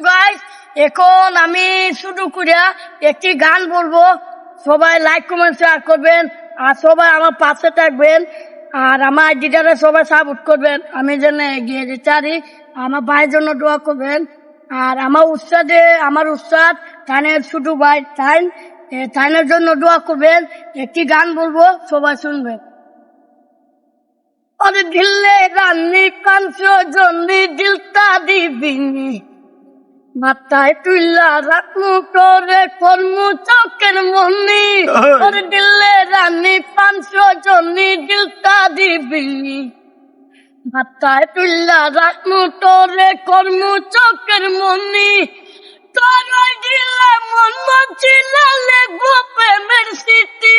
Guys, এখন আমি শুরু করে একটি গান বলবো। সবাই লাইক কমেন্ট শেয়ার করবেন আর সবাই আমার পাশে থাকবেন আর আমার গিটারে সবাই সাপোর্ট করবেন। আমি যেন এগিয়ে যেতে পারি, আমার ভাইয়ের জন্য দোয়া করবেন। আর আমার উস্তাদ তাইনের ছোট ভাই তাইনের জন্য দোয়া করবেন। একটি গান বলবো, সবাই শুনবেন। और ढिल्ले रानी कांचो जल्दी दिलता दिबिनी মাথায় তুইলা রাখমু তোরে করমু চকের মনি ওর দিলে রানী 500 জনি দিলতা দিবিনি মাথায় তুইলা রাখমু তোরে করমু চকের মনি তোর ওই দিলে মন মচিলা লেগো প্রেমের স্মৃতি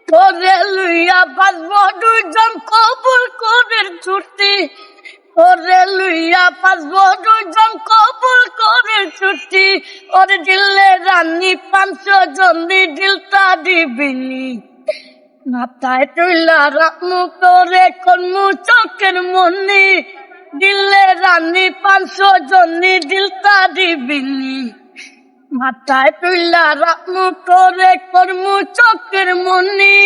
তোরে লইয়া বাজবো দুইজন কবুল করে ছুটি তোরে লইয়া বাজবো দুইজন কবুল করে ছুটি ওর দিলে রানী 500 জনি দিলতা দিবিনি মাথায় তুইলা রাখমু তোরে করমু চকের মনি দিলে রানী 500 জনি দিলতা দিবিনি মাথায় তুইলা রাখমু তোরে করমু চকের মনি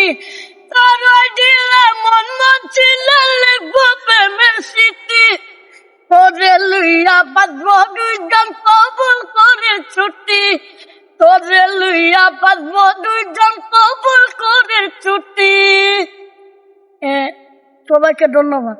তোর ওই দিলে মন মচিলা লেগো প্রেমের স্মৃতি তোরে লইয়া বাজবো দুইজন কবুল করে ছুটি তোরে লইয়া বাজবো দুইজন কবুল করে ছুটি। সবাইকে ধন্যবাদ।